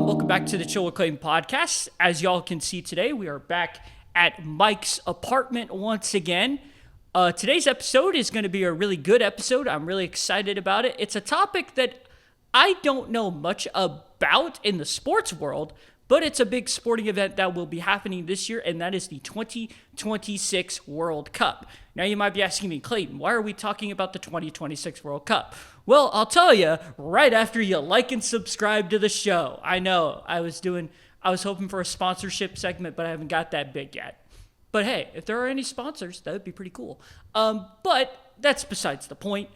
Welcome back to the Chill With Clayton podcast. As y'all can see today, we are back at Mike's apartment once again. Today's episode is going to be a really good episode. I'm really excited about it. It's a topic that I don't know much about in the sports world, but it's a big sporting event that will be happening this year, and that is the 2026 World Cup. Now, you might be asking me, Clayton, why are we talking about the 2026 World Cup? Well, I'll tell you right after you like and subscribe to the show. I know, I was hoping for a sponsorship segment, but I haven't got that big yet. But hey, if there are any sponsors, that would be pretty cool. But that's besides the point.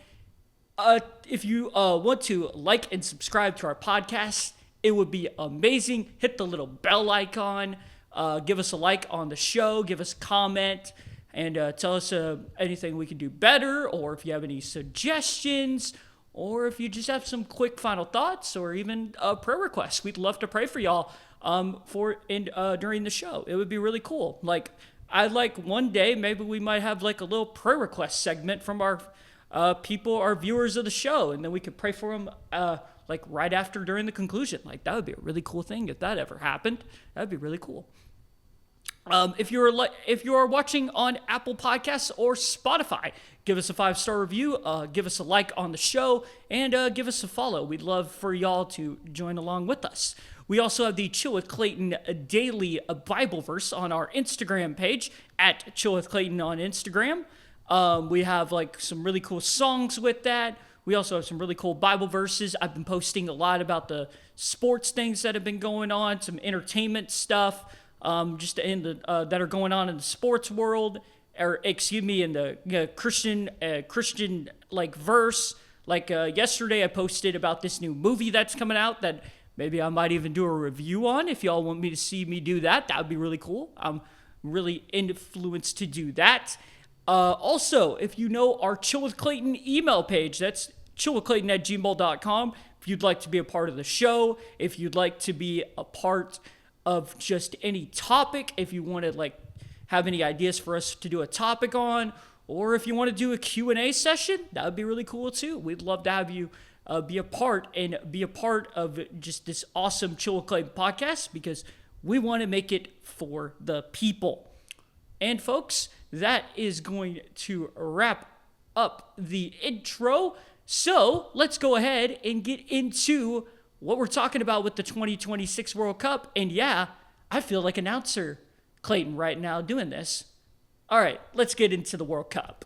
If you want to like and subscribe to our podcast, it would be amazing. Hit the little bell icon. Give us a like on the show. Give us a comment. And tell us anything we can do better. Or if you have any suggestions. Or if you just have some quick final thoughts. Or even prayer requests. We'd love to pray for y'all during the show. It would be really cool. I'd like one day, maybe we might have like a little prayer request segment from our people, our viewers of the show. And then we could pray for them right after during the conclusion. That would be a really cool thing if that ever happened. That'd be really cool. If you are watching on Apple Podcasts or Spotify, give us a 5-star review, give us a like on the show, and give us a follow. We'd love for y'all to join along with us. We also have the Chill With Clayton Daily Bible Verse on our Instagram page, at Chill With Clayton on Instagram. We have some really cool songs with that. We also have some really cool Bible verses. I've been posting a lot about the sports things that have been going on, some entertainment stuff, that are going on in the sports world, in the Christian verse. Yesterday, I posted about this new movie that's coming out that maybe I might even do a review on. If y'all want me to see me do that, that would be really cool. I'm really influenced to do that. Also, if you know our Chill With Clayton email page, that's chillwithclayton@gmail.com. If you'd like to be a part of the show, if you'd like to be a part of just any topic, if you want to have any ideas for us to do a topic on, or if you want to do a Q&A session, that would be really cool too. We'd love to have you be a part of just this awesome Chill With Clayton podcast, because we want to make it for the people. And folks, that is going to wrap up the intro. So let's go ahead and get into what we're talking about with the 2026 World Cup. And yeah, I feel like announcer Clayton right now doing this. All right, let's get into the World Cup.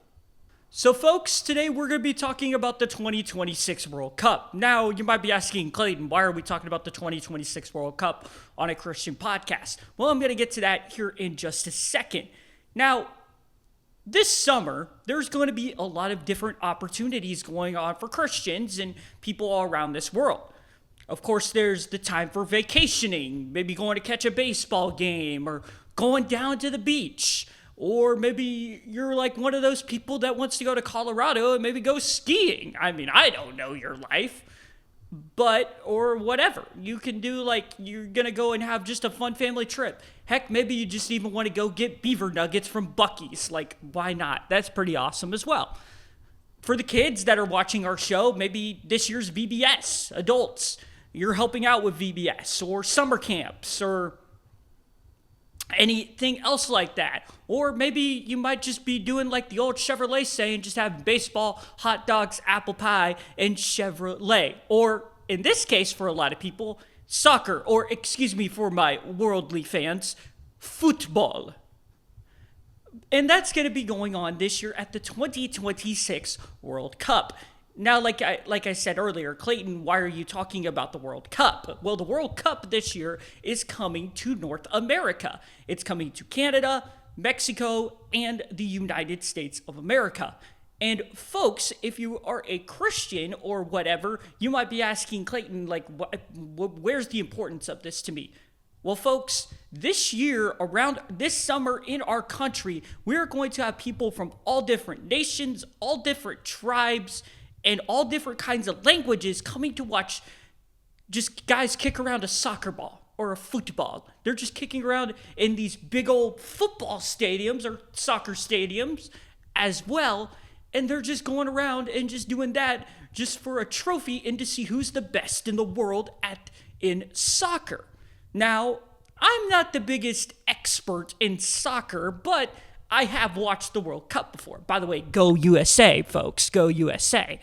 So folks, today we're going to be talking about the 2026 World Cup. Now, you might be asking, Clayton, why are we talking about the 2026 World Cup on a Christian podcast? Well, I'm going to get to that here in just a second. Now, this summer, there's going to be a lot of different opportunities going on for Christians and people all around this world. Of course, there's the time for vacationing, maybe going to catch a baseball game or going down to the beach. Or maybe you're one of those people that wants to go to Colorado and maybe go skiing. I mean, I don't know your life, or whatever. You can do you're going to go and have just a fun family trip. Heck, maybe you just even want to go get beaver nuggets from Buc-ee's. Why not? That's pretty awesome as well. For the kids that are watching our show, maybe this year's VBS, adults, you're helping out with VBS or summer camps or anything else like that. Or maybe you might just be doing the old Chevrolet saying, just having baseball, hot dogs, apple pie, and Chevrolet. Or in this case, for a lot of people, soccer, or for my worldly fans, football. And that's going to be going on this year at the 2026 World Cup. Now, like I said earlier, Clayton, why are you talking about the World Cup? Well, the World Cup this year is coming to North America. It's coming to Canada, Mexico, and the United States of America. And folks, if you are a Christian or whatever, you might be asking, Clayton, where's the importance of this to me? Well, folks, this year, around this summer in our country, we're going to have people from all different nations, all different tribes, and all different kinds of languages coming to watch just guys kick around a soccer ball or a football. They're just kicking around in these big old football stadiums or soccer stadiums as well. And they're just going around and just doing that just for a trophy and to see who's the best in the world in soccer. Now, I'm not the biggest expert in soccer, but I have watched the World Cup before. By the way, go USA, folks. Go USA.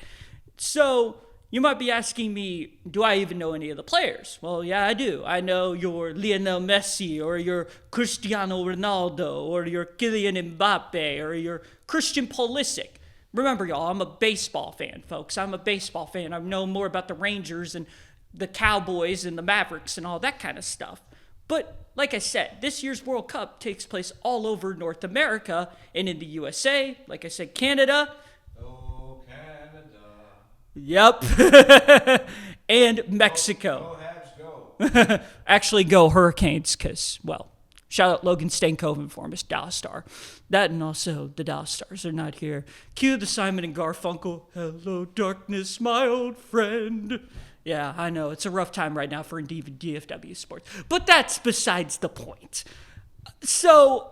So you might be asking me, do I even know any of the players? Well, yeah, I do. I know your Lionel Messi or your Cristiano Ronaldo or your Kylian Mbappe or your Christian Pulisic. Remember, y'all, I'm a baseball fan, folks. I'm a baseball fan. I know more about the Rangers and the Cowboys and the Mavericks and all that kind of stuff. But like I said, this year's World Cup takes place all over North America and in the USA. Like I said, Canada. Oh, Canada. Yep. And Mexico. Go Habs, go. Actually, go Hurricanes because, well, shout out Logan Stankoven for him, his Dallas Star. That and also the Dallas Stars are not here. Cue the Simon and Garfunkel. Hello, darkness, my old friend. Yeah, I know. It's a rough time right now for DFW sports. But that's besides the point. So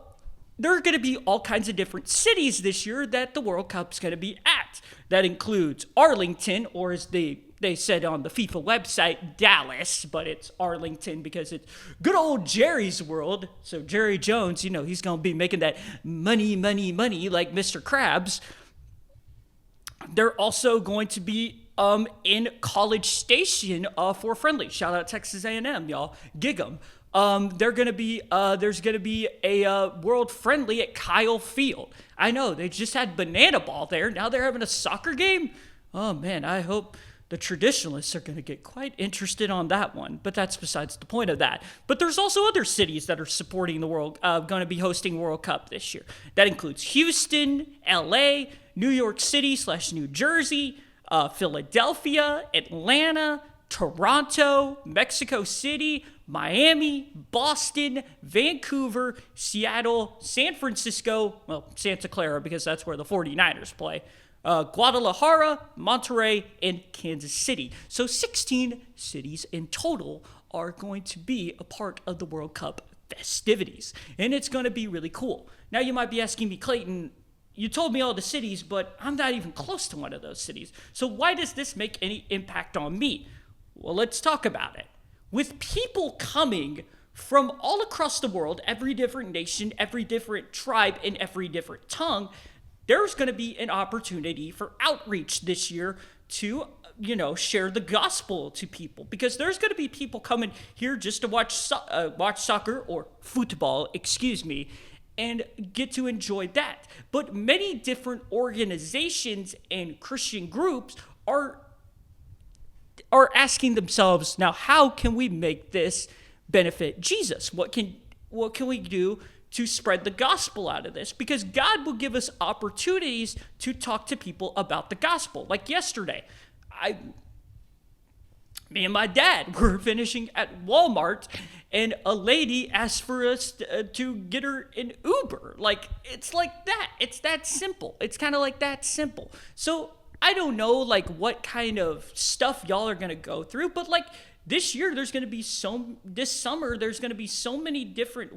there are going to be all kinds of different cities this year that the World Cup's going to be at. That includes Arlington, or as they said on the FIFA website, Dallas, but it's Arlington because it's good old Jerry's world. So Jerry Jones, he's going to be making that money like Mr. Krabs. They're also going to be in College Station for friendly. Shout out Texas A&M, y'all. Gig 'em. There's gonna be a world friendly at Kyle Field. I know they just had banana ball there. Now they're having a soccer game. Oh man, I hope the traditionalists are gonna get quite interested on that one. But that's besides the point of that. But there's also other cities that are supporting the world, going to be hosting World Cup this year. That includes Houston, LA, New York City / New Jersey, Philadelphia, Atlanta, Toronto, Mexico City, Miami, Boston, Vancouver, Seattle, San Francisco, well, Santa Clara because that's where the 49ers play, Guadalajara, Monterrey, and Kansas City. So 16 cities in total are going to be a part of the World Cup festivities, and it's going to be really cool. Now you might be asking me, Clayton, you told me all the cities, but I'm not even close to one of those cities. So why does this make any impact on me? Well, let's talk about it. With people coming from all across the world, every different nation, every different tribe, and every different tongue, there's going to be an opportunity for outreach this year to, share the gospel to people. Because there's going to be people coming here just to watch soccer or football, and get to enjoy that. But many different organizations and Christian groups are asking themselves, now how can we make this benefit Jesus? What can we do to spread the gospel out of this? Because God will give us opportunities to talk to people about the gospel. Like yesterday, me and my dad were finishing at Walmart, and a lady asked for us to get her an Uber. Like, it's like that. It's that simple. It's kind of like that simple. So I don't know, what kind of stuff y'all are going to go through, but, this year, this summer, there's going to be so many different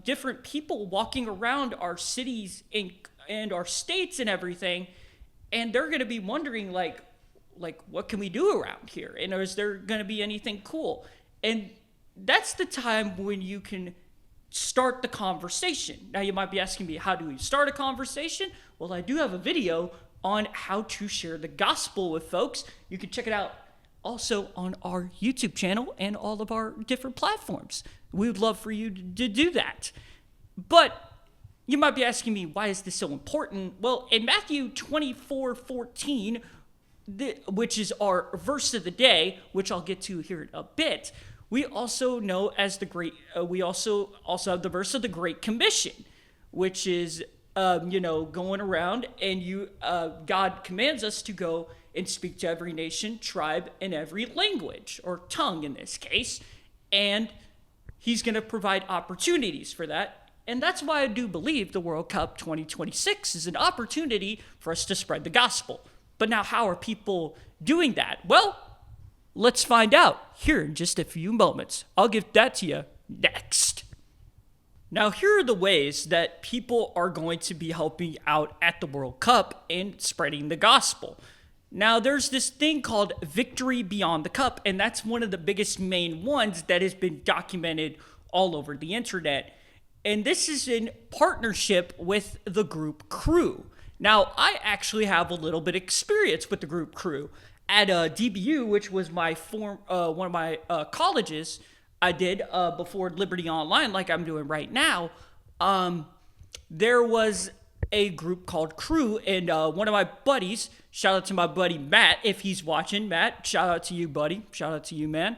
different people walking around our cities and our states and everything, and they're going to be wondering, what can we do around here? And is there going to be anything cool? And that's the time when you can start the conversation. Now, you might be asking me, how do we start a conversation? Well, I do have a video on how to share the gospel with folks. You can check it out also on our YouTube channel and all of our different platforms. We would love for you to do that. But you might be asking me, why is this so important? Well, in Matthew 24:14, which is our verse of the day, which I'll get to here in a bit, we also know as the great. We also have the verse of the Great Commission, which is going around and God commands us to go and speak to every nation, tribe, and every language, or tongue in this case, and He's going to provide opportunities for that. And that's why I do believe the World Cup 2026 is an opportunity for us to spread the gospel. But now, how are people doing that? Well, let's find out here in just a few moments. I'll give that to you next. Now, here are the ways that people are going to be helping out at the World Cup and spreading the gospel. Now, there's this thing called Victory Beyond the Cup, and that's one of the biggest main ones that has been documented all over the internet. And this is in partnership with the group Crew. Now, I actually have a little bit of experience with the group Crew. At DBU, which was my one of my colleges I did before Liberty Online, like I'm doing right now, there was a group called Crew, and one of my buddies, shout out to my buddy Matt, if he's watching. Matt, shout out to you, buddy. Shout out to you, man.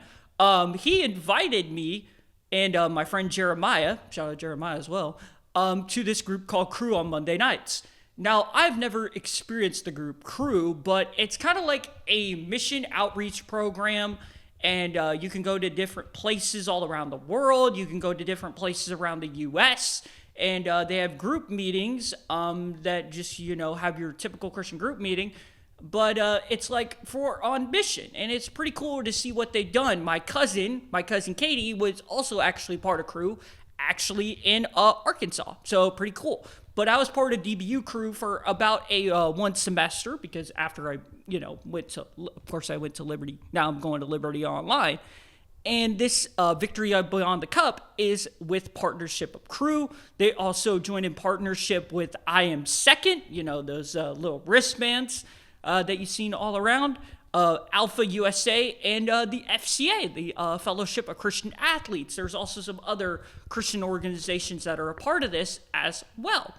He invited me and my friend Jeremiah, shout out Jeremiah as well, to this group called Crew on Monday nights. Now, I've never experienced the group Crew, but it's kind of like a mission outreach program, and you can go to different places all around the world. You can go to different places around the U.S., and they have group meetings that just, have your typical Christian group meeting, but it's like for on mission, and it's pretty cool to see what they've done. My cousin Katie was also actually part of Crew, actually in Arkansas, so pretty cool. But I was part of DBU Crew for about a one semester, because after I, went to Liberty. Now I'm going to Liberty Online. And this Victory Beyond the Cup is with partnership of Crew. They also joined in partnership with I Am Second, those little wristbands that you've seen all around. Alpha USA and the FCA, the Fellowship of Christian Athletes. There's also some other Christian organizations that are a part of this as well.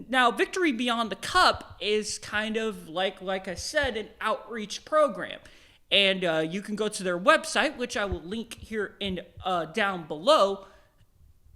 Now, Victory Beyond the Cup is kind of like I said, an outreach program. And you can go to their website, which I will link here in down below,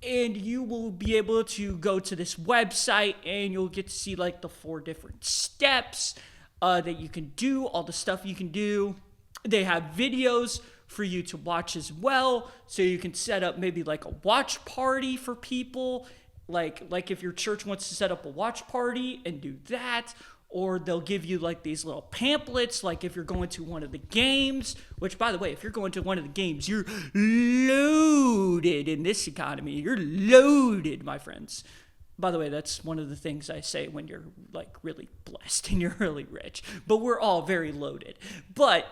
and you will be able to go to this website and you'll get to see like the 4 different steps that you can do, all the stuff you can do. They have videos for you to watch as well, so you can set up maybe like a watch party for people, like if your church wants to set up a watch party and do that, or they'll give you like these little pamphlets, like if you're going to one of the games, which by the way, if you're going to one of the games, you're loaded in this economy. You're loaded, my friends. By the way, that's one of the things I say when you're like really blessed and you're really rich. But we're all very loaded. But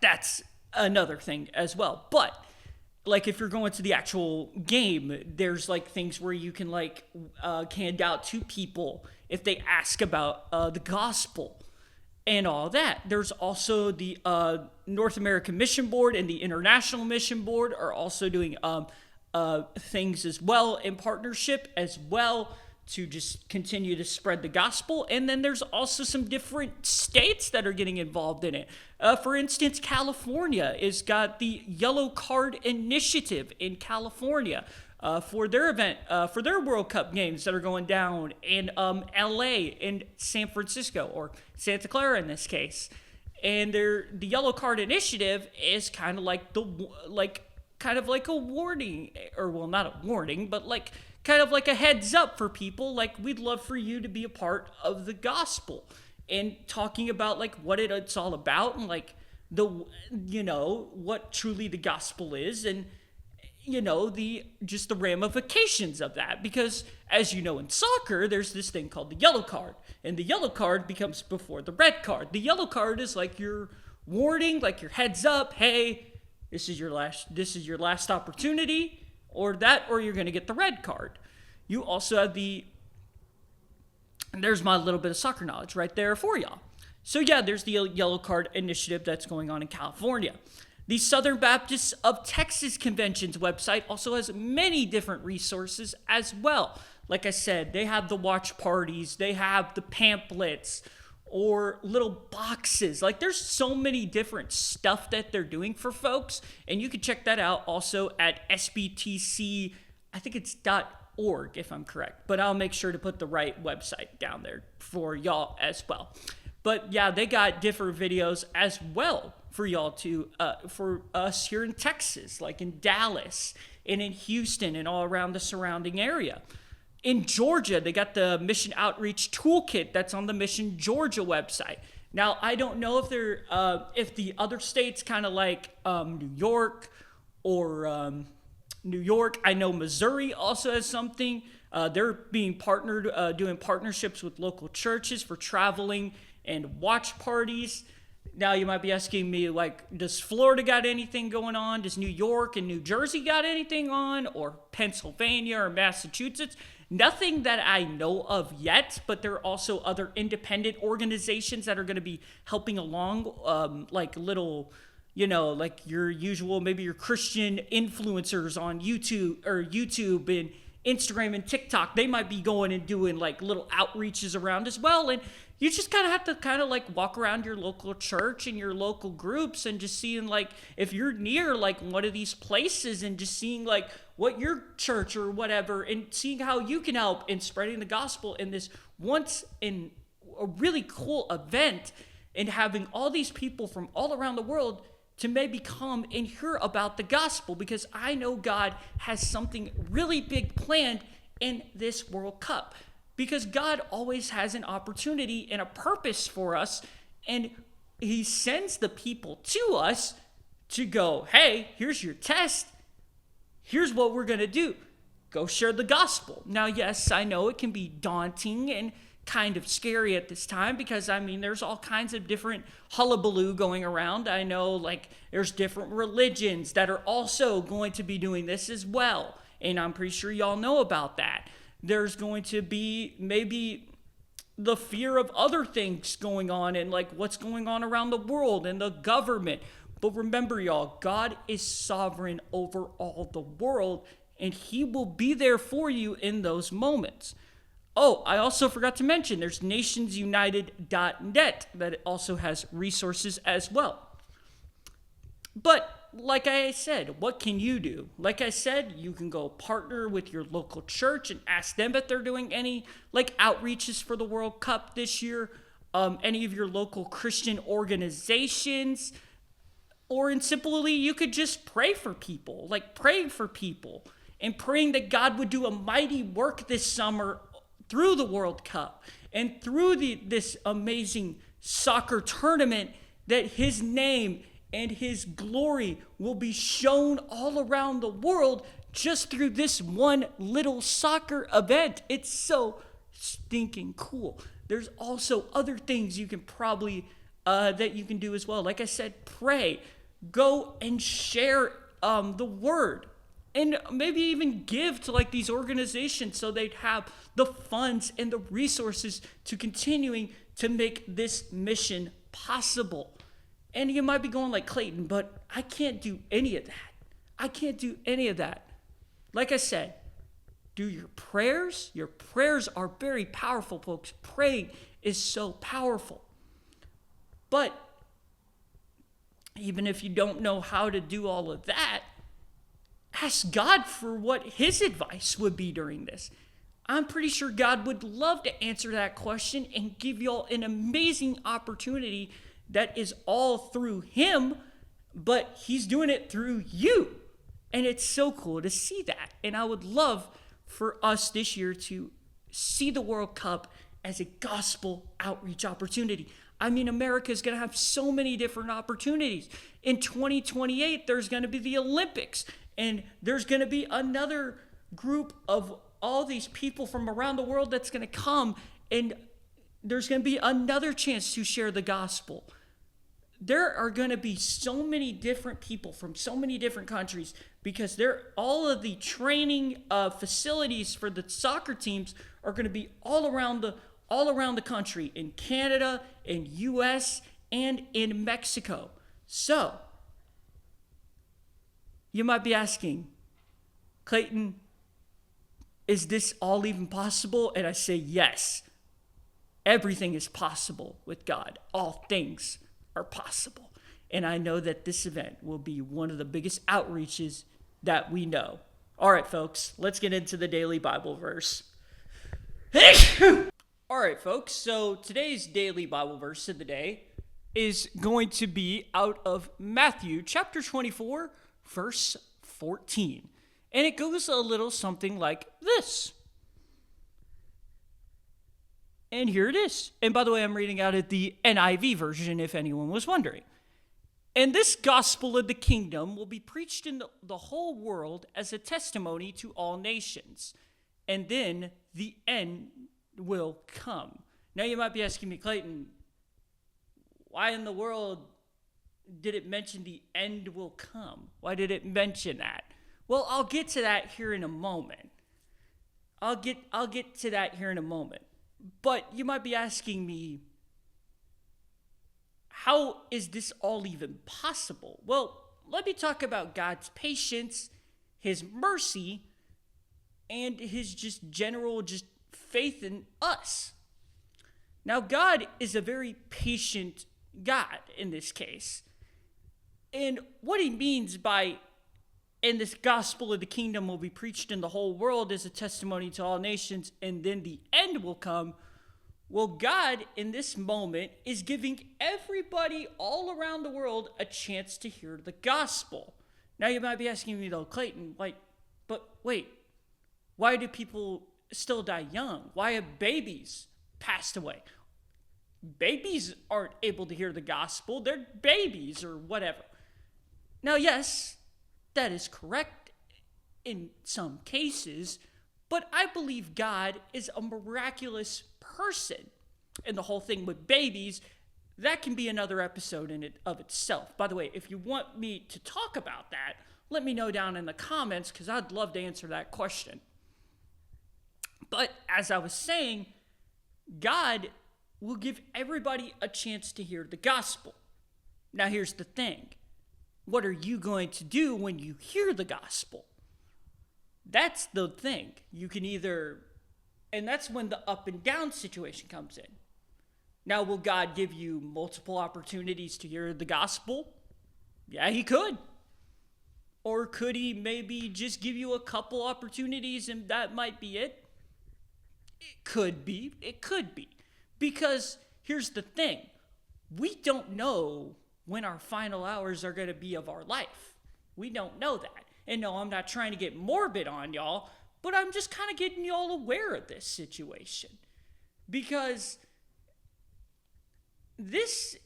that's another thing as well. But like if you're going to the actual game, there's like things where you can like hand out to people if they ask about the gospel and all that. There's also the North American Mission Board and the International Mission Board are also doing things as well in partnership as well to just continue to spread the gospel. And then there's also some different states that are getting involved in it. For instance, California has got the Yellow Card Initiative in California for their event, for their World Cup games that are going down in LA and San Francisco, or Santa Clara in this case. And the Yellow Card Initiative is kind of like a warning, or well, not a warning, but like kind of like a heads up for people. Like, we'd love for you to be a part of the gospel and talking about like what it's all about and like what truly the gospel is, and the ramifications of that. Because as you know, in soccer, there's this thing called the yellow card, and the yellow card becomes before the red card. The yellow card is like your warning, like your heads up, hey, this is your last opportunity, or you're going to get the red card. You also have there's my little bit of soccer knowledge right there for y'all. So yeah, there's the Yellow Card Initiative that's going on in California. The Southern Baptists of Texas Convention's website also has many different resources as well. Like I said, they have the watch parties, they have the pamphlets, or little boxes. Like, there's so many different stuff that they're doing for folks, and you can check that out also at SBTC, I think it's .org if I'm correct, but I'll make sure to put the right website down there for y'all as well. But yeah, they got different videos as well for y'all to, for us here in Texas, like in Dallas and in Houston and all around the surrounding area. In Georgia, they got the Mission Outreach Toolkit that's on the Mission Georgia website. Now, I don't know if the other states, kind of like New York or New York. I know Missouri also has something. They're being partnered, doing partnerships with local churches for traveling and watch parties. Now you might be asking me, like, does Florida got anything going on? Does New York and New Jersey got anything on? Or Pennsylvania or Massachusetts? Nothing that I know of yet, but there are also other independent organizations that are going to be helping along, like little, like your usual, maybe your Christian influencers on YouTube and Instagram and TikTok. They might be going and doing like little outreaches around as well. And you just kind of have to like walk around your local church and your local groups and just seeing like if you're near like one of these places and just seeing like what your church or whatever and seeing how you can help in spreading the gospel in this once in a really cool event and having all these people from all around the world to maybe come and hear about the gospel, because I know God has something really big planned in this World Cup, because God always has an opportunity and a purpose for us, and he sends the people to us to go, hey, here's your test. Here's what we're going to do. Go share the gospel. Now, yes, I know it can be daunting and kind of scary at this time because, there's all kinds of different hullabaloo going around. I know, like, there's different religions that are also going to be doing this as well. And I'm pretty sure y'all know about that. There's going to be maybe the fear of other things going on and, like, what's going on around the world and the government. But remember, y'all, God is sovereign over all the world, and he will be there for you in those moments. Oh, I also forgot to mention there's nationsunited.net that also has resources as well. But like I said, what can you do? Like I said, you can go partner with your local church and ask them if they're doing any like outreaches for the World Cup this year. Any of your local Christian organizations. Or simply, you could just pray for people. Like praying for people. And praying that God would do a mighty work this summer through the World Cup and through this amazing soccer tournament, that his name and his glory will be shown all around the world just through this one little soccer event. It's so stinking cool. There's also other things you can probably, that you can do as well. Like I said, pray, go and share the word. And maybe even give to like these organizations so they'd have the funds and the resources to continuing to make this mission possible. And you might be going like, Clayton, but I can't do any of that. I can't do any of that. Like I said, do your prayers. Your prayers are very powerful, folks. Praying is so powerful. But even if you don't know how to do all of that, ask God for what his advice would be during this. I'm pretty sure God would love to answer that question and give y'all an amazing opportunity that is all through him, but he's doing it through you. And it's so cool to see that. And I would love for us this year to see the World Cup as a gospel outreach opportunity. America is going to have so many different opportunities. In 2028, there's going to be the Olympics. And there's going to be another group of all these people from around the world that's going to come, and there's going to be another chance to share the gospel. There are going to be so many different people from so many different countries because all of the training facilities for the soccer teams are going to be all around the country, in Canada, in US, and in Mexico. So you might be asking, Clayton, is this all even possible? And I say yes. Everything is possible with God. All things are possible. And I know that this event will be one of the biggest outreaches that we know. All right, folks, let's get into the daily Bible verse. All right, folks, so today's daily Bible verse of the day is going to be out of Matthew chapter 24, verse 14. And it goes a little something like this. And here it is. And by the way, I'm reading out of the NIV version, if anyone was wondering. And this gospel of the kingdom will be preached in the whole world as a testimony to all nations. And then the end will come. Now you might be asking me, Clayton, why in the world did it mention the end will come? Why did it mention that? Well, I'll get to that here in a moment. I'll get to that here in a moment. But you might be asking me, how is this all even possible? Well, let me talk about God's patience, his mercy, and his just general faith in us. Now, God is a very patient God in this case. And what he means by, and this gospel of the kingdom will be preached in the whole world as a testimony to all nations, and then the end will come. Well, God in this moment is giving everybody all around the world a chance to hear the gospel. Now you might be asking me though, Clayton, but wait, why do people still die young? Why have babies passed away? Babies aren't able to hear the gospel. They're babies or whatever. Now, yes, that is correct in some cases, but I believe God is a miraculous person. And the whole thing with babies, that can be another episode in it of itself. By the way, if you want me to talk about that, let me know down in the comments because I'd love to answer that question. But as I was saying, God will give everybody a chance to hear the gospel. Now here's the thing. What are you going to do when you hear the gospel? That's the thing. You can either, and that's when the up and down situation comes in. Now, will God give you multiple opportunities to hear the gospel? Yeah, he could. Or could he maybe just give you a couple opportunities and that might be it? It could be. It could be. Because here's the thing. We don't know when our final hours are going to be of our life. We don't know that. And no, I'm not trying to get morbid on y'all, but I'm just kind of getting y'all aware of this situation. Because this,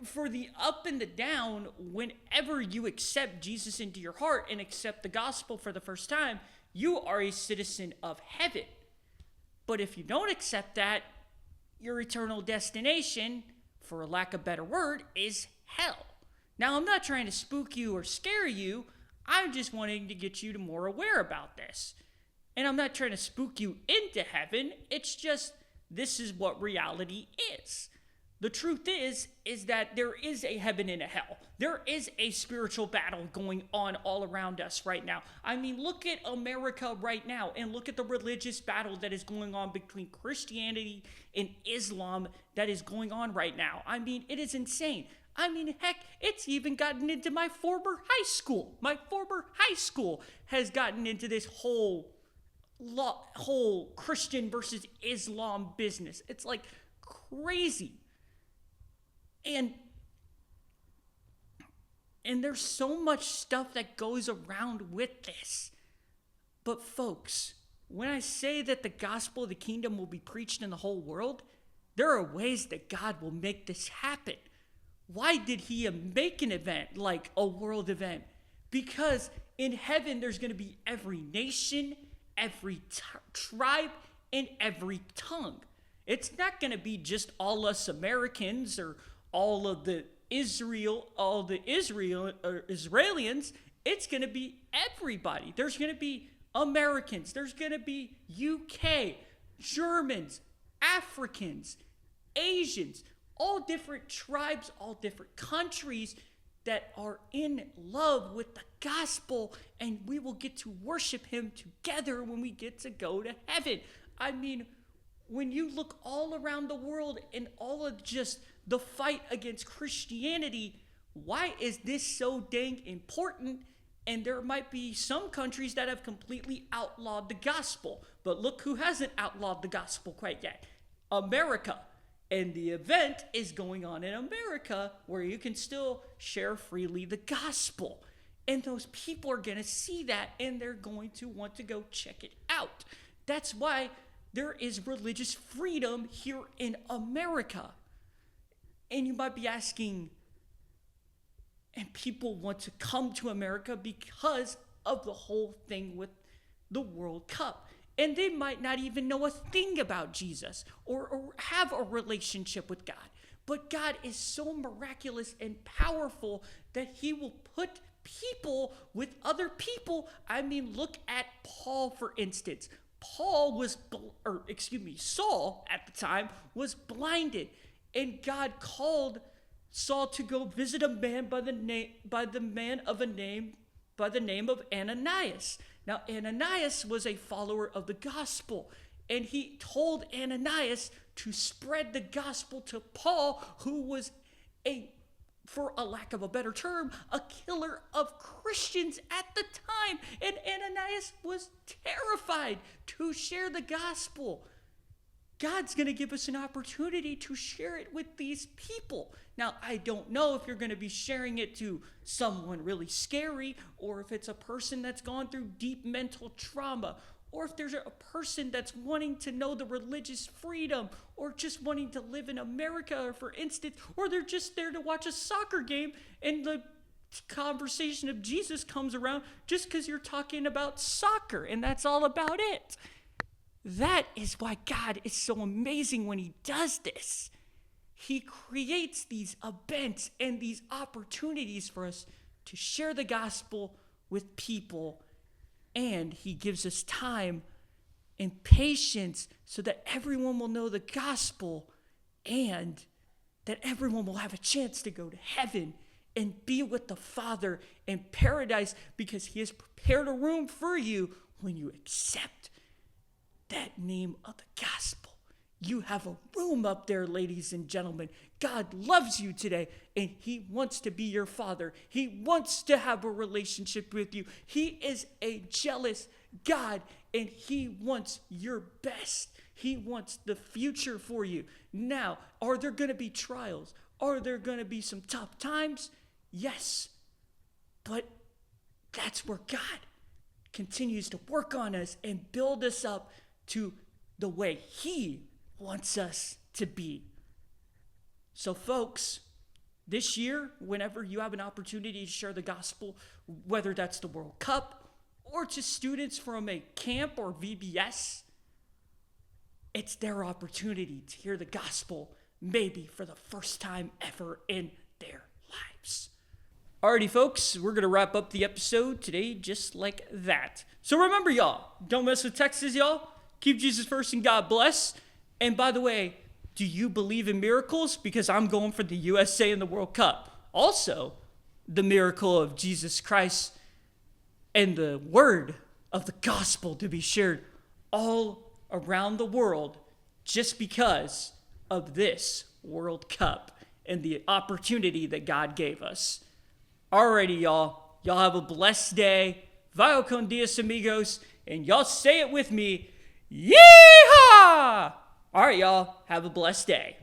for the up and the down, whenever you accept Jesus into your heart and accept the gospel for the first time, you are a citizen of heaven. But if you don't accept that, your eternal destination, for a lack of a better word, is hell. Now, I'm not trying to spook you or scare you. I'm just wanting to get you to more aware about this. And I'm not trying to spook you into heaven. It's just, this is what reality is. The truth is that there is a heaven and a hell. There is a spiritual battle going on all around us right now. I mean, look at America right now and look at the religious battle that is going on between Christianity and Islam that is going on right now. I mean, it is insane. I mean, heck, it's even gotten into my former high school. My former high school has gotten into this whole Christian versus Islam business. It's like crazy. And there's so much stuff that goes around with this. But folks, when I say that the gospel of the kingdom will be preached in the whole world, there are ways that God will make this happen. Why did he make an event like a world event? Because in heaven, there's going to be every nation, every tribe, and every tongue. It's not going to be just all us Americans or all of the Israelians. It's going to be everybody. There's going to be Americans. There's going to be UK, Germans, Africans, Asians, all different tribes, all different countries that are in love with the gospel, and we will get to worship him together when we get to go to heaven. I mean, when you look all around the world and all of just the fight against Christianity, why is this so dang important? And there might be some countries that have completely outlawed the gospel. But look who hasn't outlawed the gospel quite yet. America. And the event is going on in America where you can still share freely the gospel. And those people are going to see that and they're going to want to go check it out. That's why there is religious freedom here in America. And you might be asking, And people want to come to America because of the whole thing with the World Cup. And they might not even know a thing about Jesus or have a relationship with God. But God is so miraculous and powerful that he will put people with other people. I mean, look at Paul, for instance. Saul at the time was blinded. And God called Saul to go visit a man by the name of Ananias. Now, Ananias was a follower of the gospel, and he told Ananias to spread the gospel to Paul, who was for a lack of a better term, a killer of Christians at the time. And Ananias was terrified to share the gospel. God's going to give us an opportunity to share it with these people. Now, I don't know if you're going to be sharing it to someone really scary, or if it's a person that's gone through deep mental trauma, or if there's a person that's wanting to know the religious freedom, or just wanting to live in America, for instance, or they're just there to watch a soccer game and the conversation of Jesus comes around just because you're talking about soccer and that's all about it. That is why God is so amazing when he does this. He creates these events and these opportunities for us to share the gospel with people. And he gives us time and patience so that everyone will know the gospel and that everyone will have a chance to go to heaven and be with the Father in paradise, because he has prepared a room for you when you accept that name of the gospel. You have a room up there, ladies and gentlemen. God loves you today, and he wants to be your father. He wants to have a relationship with you. He is a jealous God, and he wants your best. He wants the future for you. Now, are there going to be trials? Are there going to be some tough times? Yes. But that's where God continues to work on us and build us up to the way he wants us to be. So folks, this year, whenever you have an opportunity to share the gospel, whether that's the World Cup or to students from a camp or VBS, it's their opportunity to hear the gospel, maybe for the first time ever in their lives. Alrighty, folks, we're going to wrap up the episode today just like that. So remember, y'all, don't mess with Texas, y'all. Keep Jesus first and God bless. And by the way, do you believe in miracles? Because I'm going for the USA and the World Cup. Also, the miracle of Jesus Christ and the word of the gospel to be shared all around the world just because of this World Cup and the opportunity that God gave us. Alrighty, y'all. Y'all have a blessed day. Vaya con Dios, amigos. And y'all say it with me. Yeehaw! All right, y'all. Have a blessed day.